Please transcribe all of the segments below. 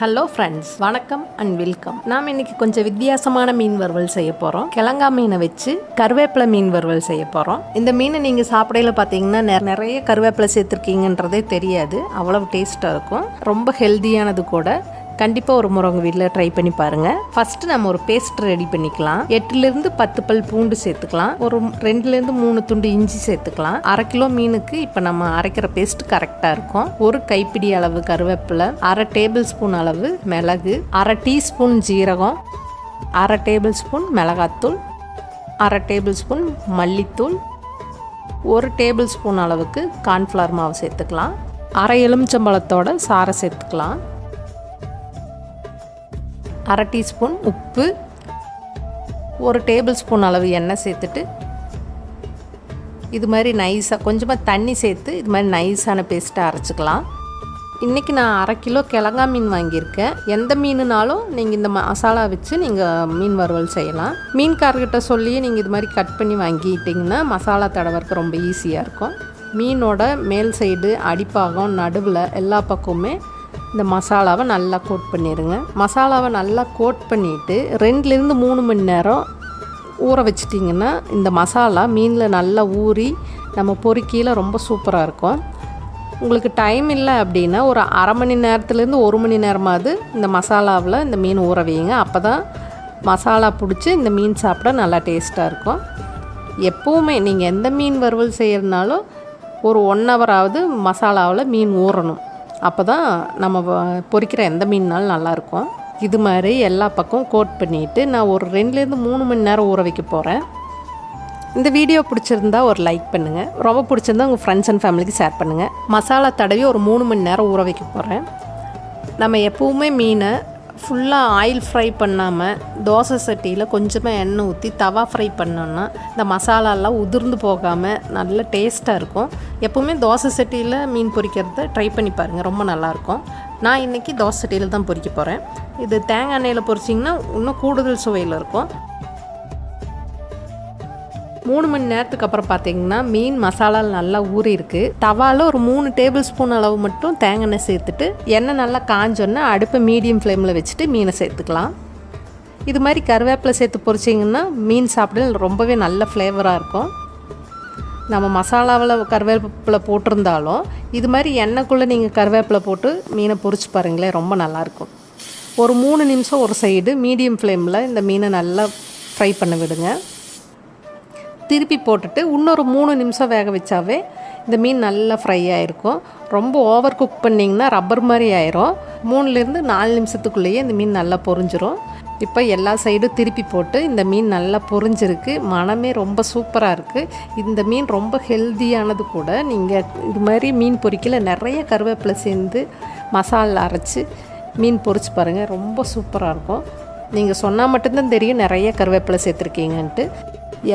Hello friends, வணக்கம் and welcome. நாம் இன்றைக்கி கொஞ்சம் வித்தியாசமான மீன் வறுவல் செய்ய போகிறோம். கிழங்கா மீனை வச்சு கருவேப்பிலை மீன் வறுவல் செய்ய போகிறோம். இந்த மீனை நீங்கள் சாப்பிடையில பார்த்தீங்கன்னா நிறைய கருவேப்பிலை சேர்த்துருக்கீங்கன்றதே தெரியாது. அவ்வளவு டேஸ்ட்டாக இருக்கும். ரொம்ப ஹெல்த்தியானது கூட. கண்டிப்பாக ஒரு முறை உங்கள் வீட்டில் ட்ரை பண்ணி பாருங்கள். ஃபஸ்ட்டு நம்ம ஒரு பேஸ்ட் ரெடி பண்ணிக்கலாம். 8லேருந்து 10 பல் பூண்டு சேர்த்துக்கலாம். ஒரு 2லேருந்து 3 துண்டு இஞ்சி சேர்த்துக்கலாம். 1/2 கிலோ மீனுக்கு இப்போ நம்ம அரைக்கிற பேஸ்ட் கரெக்டாக இருக்கும். ஒரு கைப்பிடி அளவு கருவேப்பிலை, 1/2 டேபிள் ஸ்பூன் அளவு மிளகு, 1/2 டீஸ்பூன் ஜீரகம், 1/2 டேபிள் ஸ்பூன் மிளகாத்தூள், 1/2 டேபிள் ஸ்பூன் மல்லித்தூள், 1 டேபிள் ஸ்பூன் அளவுக்கு கார்ன்ஃப்ளவர் மாவு சேர்த்துக்கலாம். 1/2 எலுமிச்சம்பழத்தோட சாறை சேர்த்துக்கலாம். 1/2 டீஸ்பூன் உப்பு, 1 டேபிள் ஸ்பூன் அளவு எண்ணெய் சேர்த்துட்டு இது மாதிரி நைஸாக கொஞ்சமாக தண்ணி சேர்த்து இது மாதிரி நைஸான பேஸ்ட்டாக அரைச்சிக்கலாம். இன்றைக்கி நான் 1/2 கிலோ கிழங்கா மீன் வாங்கியிருக்கேன். எந்த மீனுனாலும் நீங்கள் இந்த மசாலா வச்சு நீங்கள் மீன் வறுவல் செய்யலாம். மீன்காரர்கிட்ட சொல்லியே நீங்கள் இது மாதிரி கட் பண்ணி வாங்கிட்டிங்கன்னா மசாலா தடவருக்கு ரொம்ப ஈஸியாக இருக்கும். மீனோட மேல் சைடு, அடிப்பாகம், நடுவில் எல்லா பக்கமுமே இந்த மசாலாவை நல்லா கோட் பண்ணிடுங்க. மசாலாவை நல்லா கோட் பண்ணிவிட்டு 2லேருந்து 3 மணி நேரம் ஊற வச்சிட்டிங்கன்னா இந்த மசாலா மீனில் நல்லா ஊறி நம்ம பொரிக்கையில் ரொம்ப சூப்பராக இருக்கும். உங்களுக்கு டைம் இல்லை அப்படின்னா ஒரு 1/2 மணி நேரத்துலேருந்து 1 மணி நேரமாவது இந்த மசாலாவில் இந்த மீன் ஊற வைங்க. அப்போ தான் மசாலா பிடிச்சி இந்த மீன் சாப்பிட நல்லா டேஸ்ட்டாக இருக்கும். எப்போவுமே நீங்கள் எந்த மீன் வறுவல் செய்கிறதுனாலும் ஒரு 1 ஹவராவது மசாலாவில் மீன் ஊறணும். அப்போ தான் நம்ம பொரிக்கிற எந்த மீன்னாலும் நல்லாயிருக்கும். இது மாதிரி எல்லா பக்கம் கோட் பண்ணிவிட்டு நான் ஒரு 2லேருந்து 3 மணி நேரம் ஊற வைக்க போகிறேன். இந்த வீடியோ பிடிச்சிருந்தா ஒரு லைக் பண்ணுங்கள். ரொம்ப பிடிச்சிருந்தா உங்கள் ஃப்ரெண்ட்ஸ் அண்ட் ஃபேமிலிக்கு ஷேர் பண்ணுங்கள். மசாலா தடவி ஒரு 3 மணி நேரம் ஊற வைக்க போகிறேன். நம்ம எப்போவுமே மீனை ஃபுல்லாக ஆயில் ஃப்ரை பண்ணாமல் தோசை சட்டியில் கொஞ்சமாக எண்ணெய் ஊற்றி தவா ஃப்ரை பண்ணோன்னா இந்த மசாலாலாம் உதிர்ந்து போகாமல் நல்ல டேஸ்ட்டாக இருக்கும். எப்போவுமே தோசை சட்டியில் மீன் பொரிக்கிறத ட்ரை பண்ணி பாருங்கள், ரொம்ப நல்லாயிருக்கும். நான் இன்றைக்கி தோசை சட்டியில் தான் பொரிக்க போகிறேன். இது தேங்காய் எண்ணெயில் பொரிச்சிங்கன்னா இன்னும் கூடுதல் சுவையில் இருக்கும். 3 மணி நேரத்துக்கு அப்புறம் பார்த்தீங்கன்னா மீன் மசாலா நல்லா ஊறி இருக்குது. தவாவில் ஒரு 3 டேபிள் ஸ்பூன் அளவு மட்டும் தேங்காய் எண்ணெய் சேர்த்துட்டு எண்ணெய் நல்லா காஞ்சோன்னா அடுப்பை மீடியம் ஃப்ளேமில் வச்சுட்டு மீனை சேர்த்துக்கலாம். இது மாதிரி கருவேப்பிலை சேர்த்து பொரிச்சிங்கன்னா மீன் சாப்பிட ரொம்பவே நல்ல ஃப்ளேவராக இருக்கும். நம்ம மசாலாவில் கருவேப்பிலை போட்டிருந்தாலும் இது மாதிரி எண்ணெய்க்குள்ளே நீங்கள் கருவேப்பிலை போட்டு மீனை பொரிச்சு பாருங்களேன், ரொம்ப நல்லாயிருக்கும். ஒரு 3 நிமிஷம் ஒரு சைடு மீடியம் ஃப்ளேமில் இந்த மீனை நல்லா ஃப்ரை பண்ண விடுங்க. திருப்பி போட்டுட்டு இன்னொரு 3 நிமிஷம் வேக வச்சாவே இந்த மீன் நல்லா ஃப்ரை ஆகிருக்கும். ரொம்ப ஓவர் குக் பண்ணிங்கன்னா ரப்பர் மாதிரி ஆயிரும். 3லேருந்து 4 நிமிஷத்துக்குள்ளேயே இந்த மீன் நல்லா பொரிஞ்சிரும். இப்போ எல்லா சைடும் திருப்பி போட்டு இந்த மீன் நல்லா பொரிஞ்சிருக்கு. மனமே ரொம்ப சூப்பராக இருக்குது. இந்த மீன் ரொம்ப ஹெல்த்தியானது கூட. நீங்கள் இது மாதிரி மீன் பொரிக்கல நிறைய கருவேப்பிலை சேர்ந்து மசாலா அரைச்சி மீன் பொரிச்சு பாருங்கள், ரொம்ப சூப்பராக இருக்கும். நீங்கள் சொன்னால் மட்டும்தான் தெரியும் நிறைய கருவேப்பிலை சேர்த்துருக்கீங்கன்ட்டு.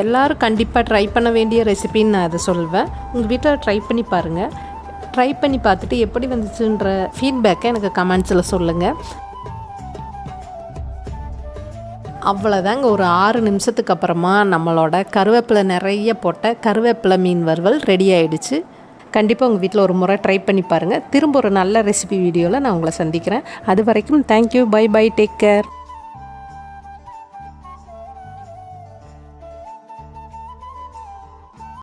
எல்லோரும் கண்டிப்பாக ட்ரை பண்ண வேண்டிய ரெசிபின்னு நான் அதை சொல்வேன். உங்கள் வீட்டில் ட்ரை பண்ணி பாருங்கள். ட்ரை பண்ணி பார்த்துட்டு எப்படி வந்துச்சுன்ற ஃபீட்பேக்கை எனக்கு கமெண்ட்ஸில் சொல்லுங்கள். அவ்வளோதாங்க, ஒரு 6 நிமிஷத்துக்கு அப்புறமா நம்மளோட கருவேப்பிலை நிறைய போட்ட கருவேப்பிலை மீன் வறுவல் ரெடி ஆகிடுச்சு. கண்டிப்பாக உங்கள் வீட்டில் ஒரு முறை ட்ரை பண்ணி பாருங்கள். திரும்ப ஒரு நல்ல ரெசிபி வீடியோவில் நான் உங்களை சந்திக்கிறேன். அது வரைக்கும் thank you, bye bye, take care.